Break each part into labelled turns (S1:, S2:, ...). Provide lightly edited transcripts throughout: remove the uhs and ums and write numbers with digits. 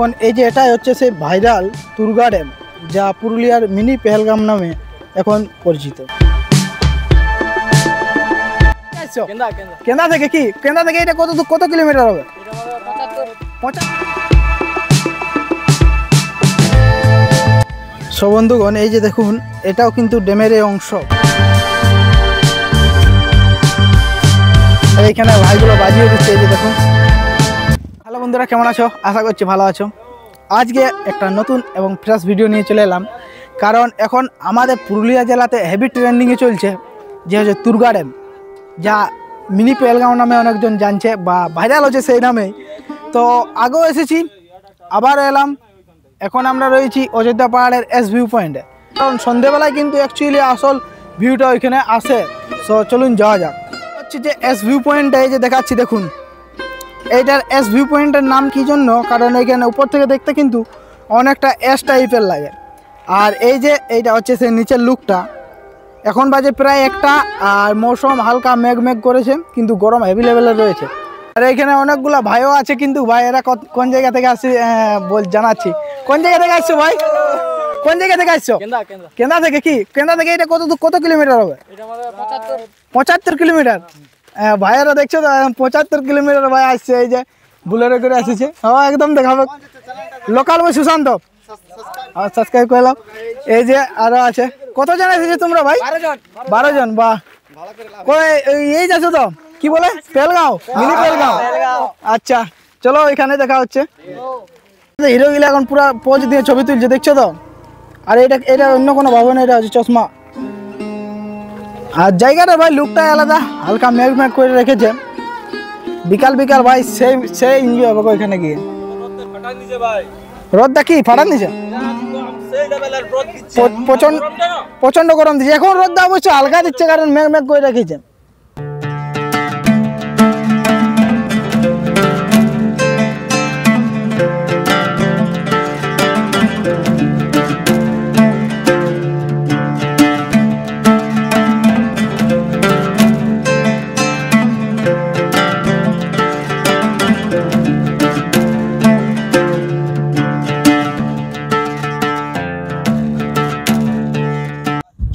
S1: বন্ধুগণ, এই যে এটাই হচ্ছে সেই ভাইরাল তুরগা ড্যাম, যা পুরুলিয়ার মিনি পেহেলগাম নামে এখন পরিচিত। কেন্দা থেকে কেন্দা থেকে এটা কত কিলোমিটার হবে? সো বন্ধুগণ, এই যে দেখুন, এটাও কিন্তু ড্যামের অংশ। এইখানে ভাইগুলো বাজিয়ে দিচ্ছে, এই যে দেখুন। হ্যালো বন্ধুরা, কেমন আছো? আশা করছি ভালো আছো। আজকে একটা নতুন এবং ফ্রেশ ভিডিও নিয়ে চলে এলাম, কারণ এখন আমাদের পুরুলিয়া জেলাতে হেভি ট্রেন্ডিংয়ে চলছে যে হচ্ছে তুরগা ড্যাম, যা মিনি পেহেলগাঁও নামে অনেকজন জানছে বা ভাইরাল হচ্ছে সেই নামেই। তো আগেও এসেছি, আবার এলাম। এখন আমরা রয়েছি অযোধ্যা পাহাড়ের এস ভিউ পয়েন্টে, কারণ সন্ধেবেলায় কিন্তু অ্যাকচুয়ালি আসল ভিউটা ওইখানে আসে। সো চলুন যাওয়া যাক। হচ্ছে যে এস ভিউ পয়েন্টটা এই যে দেখাচ্ছি, দেখুন। এইটার এস ভিউ পয়েন্টের নাম কী জন্য? কারণ এইখানে উপর থেকে দেখতে কিন্তু অনেকটা এস টাইপের লাগে। আর এই যে এইটা হচ্ছে সেই নিচের লুকটা। এখন বাজে প্রায় 1টা, আর মৌসুম হালকা মেঘ করেছে, কিন্তু গরম হেভি লেভেলের রয়েছে। আর এইখানে অনেকগুলো ভাইও আছে, কিন্তু ভাই এরা কোন জায়গা থেকে আসছে জানাচ্ছি। কোন জায়গা থেকে আসছো ভাই? কোন জায়গা থেকে আসছো? কেন্দা থেকে। কেন্দা থেকে এটা কত কিলোমিটার হবে? 75 কিলোমিটার। ভাইয়েরা দেখছো তো, 75 কিলোমিটার ভাই আসছে। এই যে বুলেরো করে আসছে। হ্যাঁ, একদম দেখাবে। লোকাল বই সুশান্ত, সাবস্ক্রাইব করলাম। এই যে আরো আছে। কতজন এসেছে তোমরা ভাই? 12 জন। বাহ, এই যাচ্ছ তো কি বলে পেহেলগাঁও, মিনি পেহেলগাঁও। আচ্ছা চলো, এখানে দেখা হচ্ছে। হিরো গিলা এখন পুরা পোজ দিয়ে ছবি তুলছে, দেখছো তো। আর এটা অন্য কোনো ভাবে না, এটা হচ্ছে চশমা। আর জায়গাটা ভাই লুকটা আলাদা, হালকা মেঘ করে রেখেছে। বিকাল ভাই সেই এনজয় হবে ওইখানে গিয়ে। রোদটা কি ফাটান দিছে? প্রচন্ড গরম দিচ্ছে এখন। রোদটা অবশ্য হালকা দিচ্ছে, কারণ মেঘ করে রেখেছে।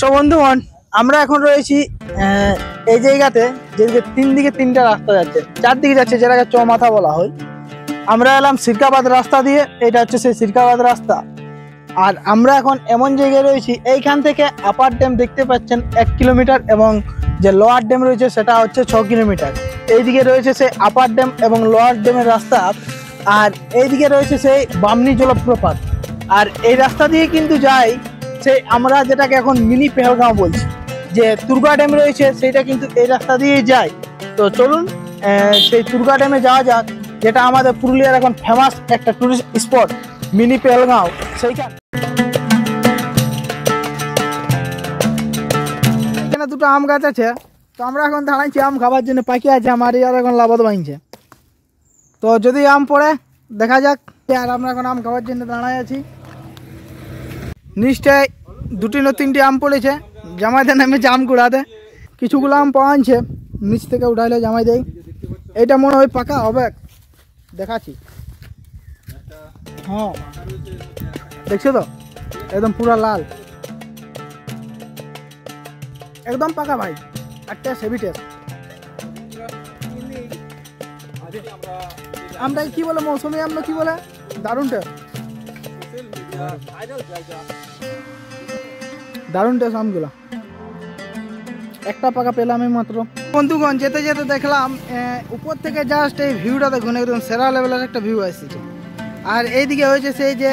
S1: সো বন্ধুগণ, আমরা এখন রয়েছি এই জায়গাতে, যেদিকে 3টা রাস্তা যাচ্ছে, 4দিকে যাচ্ছে, যেটাকে চৌমাথা বলা হয়। আমরা এলাম সিরকাবাদ রাস্তা দিয়ে, এটা হচ্ছে সেই সিরকাবাদ রাস্তা। আর আমরা এখন এমন জায়গায় রয়েছি, এইখান থেকে আপার ড্যাম দেখতে পাচ্ছেন 1 কিলোমিটার, এবং যে লোয়ার ড্যাম রয়েছে সেটা হচ্ছে 6 কিলোমিটার। এইদিকে রয়েছে সেই আপার ড্যাম এবং লোয়ার ড্যামের রাস্তা, আর এইদিকে রয়েছে সেই বামনি জলপ্রপাত। আর এই রাস্তা দিয়ে কিন্তু যাই সেই আমরা যেটাকে এখন মিনি পেহেলগাঁও বলছি, যে তুরগা ড্যাম রয়েছে, সেটা কিন্তু এই রাস্তা দিয়েই যায়। তো চলুন সেই তুরগা ড্যামে যাওয়া যাক, যেটা আমাদের পুরুলিয়ার এখন ফেমাস একটা টুরিস্ট স্পট, মিনি পেহেলগাঁও। সেইখানে এখানে 2টো আম গাছ আছে। তো আমরা এখন দাঁড়াইছি আম খাবার জন্য, পাকি আছে আমার, আর এখন লাবত ভাঙছে। তো যদি আম পড়ে দেখা যাক। আর আমরা এখন আম খাবার জন্য দাঁড়াই আছি। নিশ্চয় 2টি না 3টি আম পড়েছে, জামাইতে নেমেছে আম কুড়াতে। কিছুগুলো আম পাওয়াচ্ছে, নিচ থেকে উঠাইলে জামাই দেয়। এইটা মনে হয় পাকা হবে, দেখাচ্ছি। হ্যাঁ দেখছো তো, একদম পুরা লাল, একদম পাকা ভাই। একটা হেভি টেস্ট। আমটা কি বলে, মৌসুমি আম না কি বলে, দারুণ টেস্ট, দারুণ টেস্ট আমগুলো। একটা পাকা পেলাম এই মাত্র। বন্ধুগণ, যেতে যেতে দেখলাম উপর থেকে জাস্ট এই ভিউটা দেখুন, একদম সেরা লেভেলের একটা ভিউ আসছে। আর এইদিকে হয়েছে সেই যে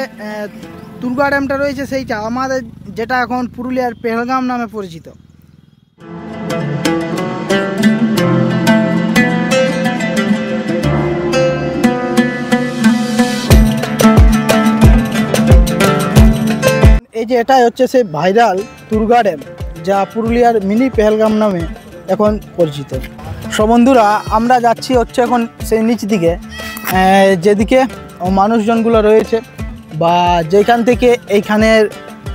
S1: তুরগা ড্যামটা রয়েছে, সেইটা আমাদের যেটা এখন পুরুলিয়ার পেহেলগাম নামে পরিচিত। এই যে এটাই হচ্ছে সেই ভাইরাল তুরগা ড্যাম, যা পুরুলিয়ার মিনি পেহেলগাম নামে এখন পরিচিত। সব বন্ধুরা, আমরা যাচ্ছি হচ্ছে এখন সেই নিচ দিকে, যেদিকে মানুষজনগুলো রয়েছে, বা যেখান থেকে এইখানের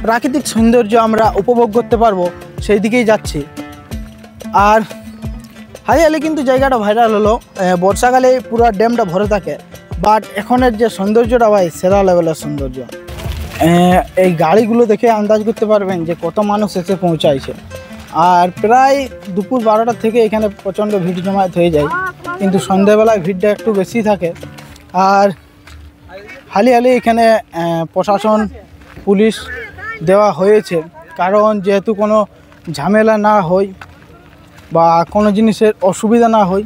S1: প্রাকৃতিক সৌন্দর্য আমরা উপভোগ করতে পারবো, সেই দিকেই যাচ্ছি। আর হারিয়ালি কিন্তু জায়গাটা ভাইরাল হলো, বর্ষাকালে পুরো ড্যামটা ভরে থাকে, বাট এখনের যে সৌন্দর্যটা ভাই সেরা লেভেলের সৌন্দর্য। এই গাড়িগুলো দেখে আন্দাজ করতে পারবেন যে কত মানুষ এসে পৌঁছাইছে। আর প্রায় দুপুর 12টা থেকে এখানে প্রচণ্ড ভিড় জমায়েত হয়ে যায়, কিন্তু সন্ধ্যাবেলায় ভিড়টা একটু বেশি থাকে। আর হালি এখানে প্রশাসন পুলিশ দেওয়া হয়েছে, কারণ যেহেতু কোনো ঝামেলা না হয় বা কোনো জিনিসের অসুবিধা না হয়।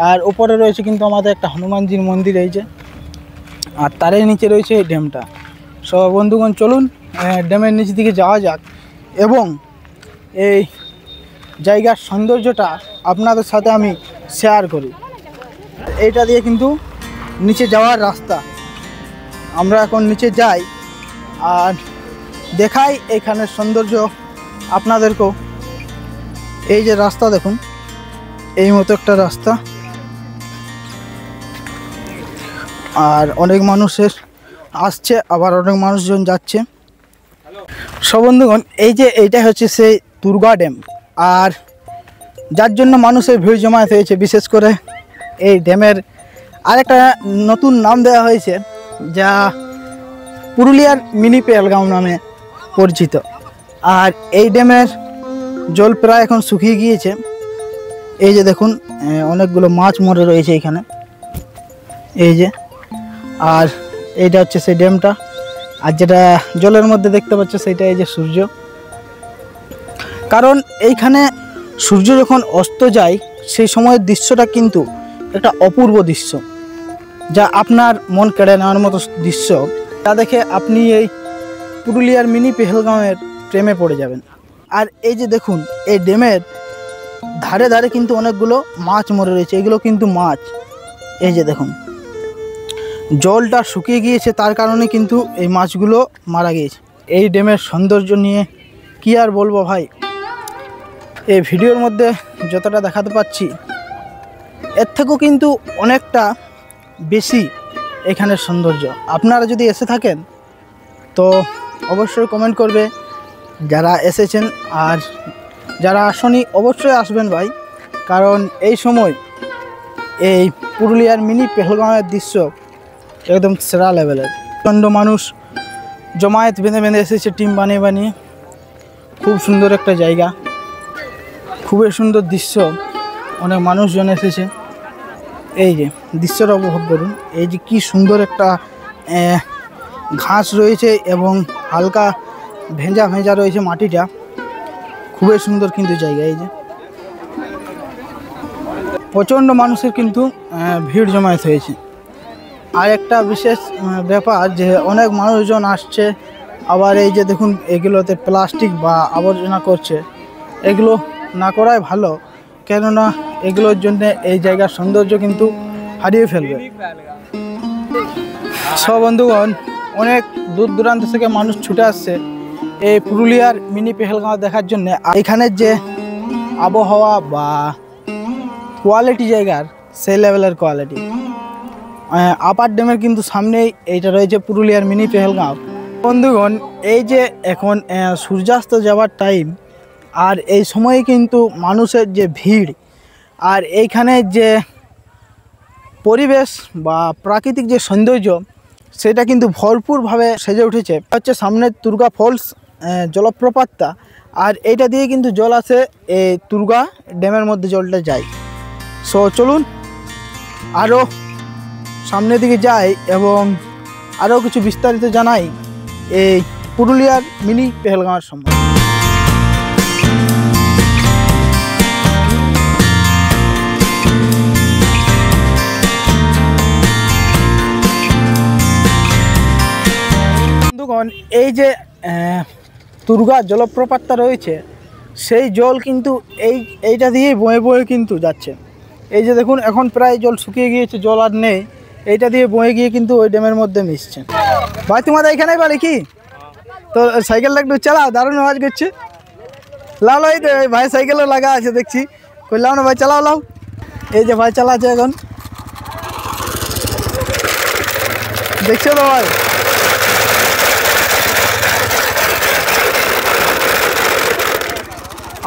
S1: আর উপরে রয়েছে কিন্তু আমাদের একটা হনুমানজির মন্দির রয়েছে, আর তারই নিচে রয়েছে এই ড্যামটা। সব বন্ধুগণ চলুন ড্যামের নিচ দিকে যাওয়া যাক এবং এই জায়গার সৌন্দর্যটা আপনাদের সাথে আমি শেয়ার করি। এইটা দিয়ে কিন্তু নিচে যাওয়ার রাস্তা। আমরা এখন নিচে যাই আর দেখাই এখানের সৌন্দর্য আপনাদেরকেও। এই যে রাস্তা দেখুন, এই মতো একটা রাস্তা, আর অনেক মানুষের আসছে, আবার অনেক মানুষজন যাচ্ছে। সব বন্ধুগণ এইটা হচ্ছে সেই দুর্গা ড্যাম, আর যার জন্য মানুষের ভিড় জমায়েত হয়েছে। বিশেষ করে এই ড্যামের আরেকটা নতুন নাম দেওয়া হয়েছে, যা পুরুলিয়ার মিনি পেহেলগাঁও নামে পরিচিত। আর এই ড্যামের জল প্রায় এখন শুকিয়ে গিয়েছে। এই যে দেখুন অনেকগুলো মাছ মরে রয়েছে এখানে, এই যে। আর এইটা হচ্ছে সেই ড্যামটা, আর যেটা জলের মধ্যে দেখতে পাচ্ছ সেটা এই যে সূর্য। কারণ এইখানে সূর্য যখন অস্ত যায় সেই সময়ের দৃশ্যটা কিন্তু একটা অপূর্ব দৃশ্য, যা আপনার মন কেড়ে নেওয়ার মতো দৃশ্য। তা দেখে আপনি এই পুরুলিয়ার মিনি পেহেলগাঁওয়ের প্রেমে পড়ে যাবেন। আর এই যে দেখুন এই ড্যামের ধারে ধারে কিন্তু অনেকগুলো মাছ মরে রয়েছে, এগুলো কিন্তু মাছ। এই যে দেখুন জলটা শুকিয়ে গিয়েছে, তার কারণে কিন্তু এই মাছগুলো মারা গিয়েছে। এই ড্যামের সৌন্দর্য নিয়ে কি আর বলবো ভাই, এই ভিডিওর মধ্যে যতটা দেখাতে পাচ্ছি এর থেকেও কিন্তু অনেকটা বেশি এখানের সৌন্দর্য। আপনারা যদি এসে থাকেন তো অবশ্যই কমেন্ট করবে যারা এসেছেন, আর যারা আসেনি অবশ্যই আসবেন ভাই। কারণ এই সময় এই পুরুলিয়ার মিনি পেহেলগাঁওয়ের দৃশ্য একদম সেরা লেভেলের। প্রচণ্ড মানুষ জমায়েত বেঁধে এসেছে টিম বানিয়ে। খুব সুন্দর একটা জায়গা, খুবই সুন্দর দৃশ্য, অনেক মানুষজন এসেছে। এই যে দৃশ্যটা উপভোগ করুন। এই যে কি সুন্দর একটা ঘাস রয়েছে এবং হালকা ভেজা রয়েছে মাটিটা, খুবই সুন্দর কিন্তু জায়গা। এই যে প্রচণ্ড মানুষের কিন্তু ভিড় জমায়েত হয়েছে। আর একটা বিশেষ ব্যাপার যে অনেক মানুষজন আসছে, আবার এই যে দেখুন এগুলোতে প্লাস্টিক বা আবর্জনা করছে, এগুলো না করাই ভালো, কেননা এগুলোর জন্য এই জায়গার সৌন্দর্য কিন্তু হারিয়ে ফেলবে। সব বন্ধুগণ অনেক দূর দূরান্ত থেকে মানুষ ছুটে আসছে এই পুরুলিয়ার মিনি পেহেলগাঁও দেখার জন্য। এখানের যে আবহাওয়া বা কোয়ালিটি জায়গার, সেই লেভেলের কোয়ালিটি। আপার ড্যামের কিন্তু সামনেই এইটা রয়েছে পুরুলিয়ার মিনি পেহেলগাঁও। বন্ধুগণ এই যে এখন সূর্যাস্ত যাওয়ার টাইম, আর এই সময়ে কিন্তু মানুষের যে ভিড় আর এইখানে যে পরিবেশ বা প্রাকৃতিক যে সৌন্দর্য, সেটা কিন্তু ভরপুরভাবে সেজে উঠেছে। হচ্ছে সামনে দুর্গা ফলস জলপ্রপাতটা, আর এইটা দিয়ে কিন্তু জল আসে এই দুর্গা ড্যামের মধ্যে, জলটা যায়। সো চলুন আরও সামনের দিকে যাই এবং আরও কিছু বিস্তারিত জানাই এই পুরুলিয়ার মিনি পেহেলগাঁওয়ের সম্বন্ধে। বন্ধুগণ এই যে দুর্গা জলপ্রপাতটা রয়েছে, সেই জল কিন্তু এইটা দিয়েই বয়ে কিন্তু যাচ্ছে। এই যে দেখুন এখন প্রায় জল শুকিয়ে গিয়েছে, জল আর নেই। এইটা দিয়ে বয়ে গিয়ে কিন্তু ওই ড্যামের মধ্যে মিশছে। ভাই তোমাদের এখানেই বাড়ি কি? তো সাইকেলটা একটু চালাও, দারুণ আওয়াজ করছে। লাও এই তো ভাই সাইকেলও লাগা আছে দেখছি, কই লাও না ভাই, চালাও। এই যে ভাই চালাচ্ছে এখন, দেখছো তো ভাই।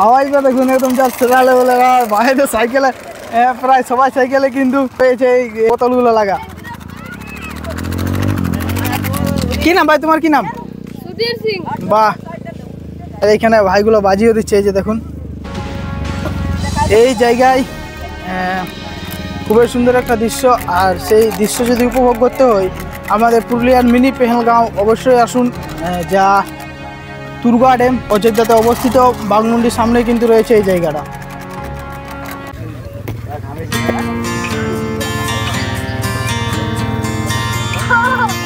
S1: আওয়াজটা দেখুন একদম যা সেরা লেভেলের। আর বাইরে সাইকেলে প্রায় সবাই সাইকেলে কিন্তু পেয়েছে এই বোতলগুলো লাগা। কি নাম ভাই তোমার, কি নাম?
S2: সুধীর সিং।
S1: বাহ, আর এখানে ভাইগুলো বাজিয়ে দিচ্ছে, এই যে দেখুন। এই জায়গায় খুবই সুন্দর একটা দৃশ্য, আর সেই দৃশ্য যদি উপভোগ করতে হয় আমাদের পুরুলিয়ার মিনি পেহেলগাঁও অবশ্যই আসুন, যা তুরগা ড্যাম অযোধ্যাতে অবস্থিত। বাগমুন্ডির সামনে কিন্তু রয়েছে এই জায়গাটা।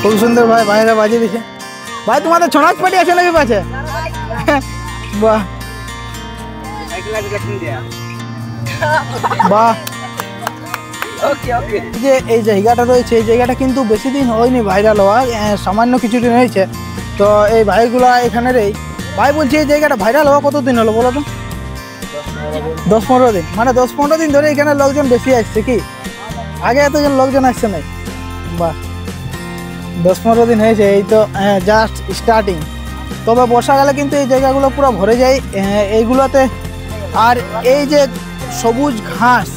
S1: খুব সুন্দর ভাই, ভাইরা বাজিয়ে দিচ্ছে। ভাই তোমাদের ছনাচ পাটি আছে নাকি পাচ্ছে? বাহ বাহ, যে এই জায়গাটা রয়েছে, এই জায়গাটা কিন্তু বেশি দিন হয়নি ভাইরাল হওয়া, সামান্য কিছুদিন হয়েছে। তো এই ভাইগুলা এখানের এই ভাই বলছি, এই জায়গাটা ভাইরাল হওয়া কতদিন হলো বলো তো? 10-15 দিন। মানে 10-15 দিন ধরে এখানে লোকজন বেশি আসছে কি? আগে এতজন লোকজন আসছে নাই? বাহ, 10-15 দিন হয়েছে, এই তো জাস্ট স্টার্টিং। তবে বর্ষাকালে কিন্তু এই জায়গাগুলো পুরো ভরে যায় এইগুলোতে। আর এই যে সবুজ ঘাস,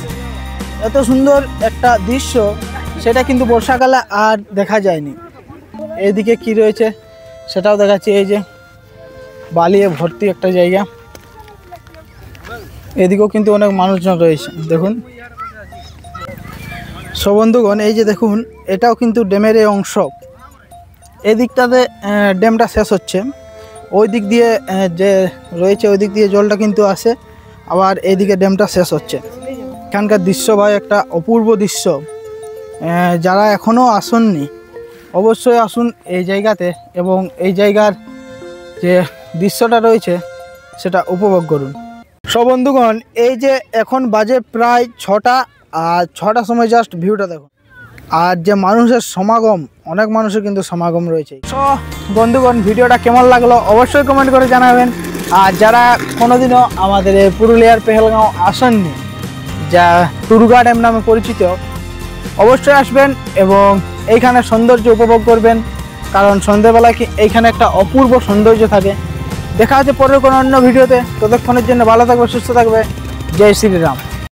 S1: এত সুন্দর একটা দৃশ্য, সেটা কিন্তু বর্ষাকালে আর দেখা যায়নি। এইদিকে কি রয়েছে সেটাও দেখাচ্ছি। এই যে বালিয়ে ভর্তি একটা জায়গা, এদিকেও কিন্তু অনেক মানুষজন রয়েছে দেখুন। সো বন্ধুগণ, এই যে দেখুন, এটাও কিন্তু ড্যামের এই অংশ। এই দিকটাতে ড্যামটা শেষ হচ্ছে, ওই দিক দিয়ে যে রয়েছে ওই দিক দিয়ে জলটা কিন্তু আসে, আবার এইদিকে ড্যামটা শেষ হচ্ছে। এখানকার দৃশ্য ভাই একটা অপূর্ব দৃশ্য। যারা এখনও আসেননি অবশ্যই আসুন এই জায়গাতে, এবং এই জায়গার যে দৃশ্যটা রয়েছে সেটা উপভোগ করুন। সব বন্ধুগণ, এই যে এখন বাজে প্রায় 6টা, আর 6টার সময় জাস্ট ভিউটা দেখুন। আর যে মানুষের সমাগম, অনেক মানুষের কিন্তু সমাগম রয়েছে। সো বন্ধুগণ, ভিডিওটা কেমন লাগলো অবশ্যই কমেন্ট করে জানাবেন। আর যারা কোনোদিনও আমাদের এই পুরুলিয়ার পেহেলগাঁও আসেননি, যা তুরগা ড্যাম নামে পরিচিত, অবশ্যই আসবেন এবং এইখানে সৌন্দর্য উপভোগ করবেন। কারণ সন্ধ্যেবেলায় এইখানে একটা অপূর্ব সৌন্দর্য থাকে। দেখা হচ্ছে পরের কোনো অন্য ভিডিওতে। ততক্ষণের জন্য ভালো থাকবে, সুস্থ থাকবে। জয় শ্রীরাম।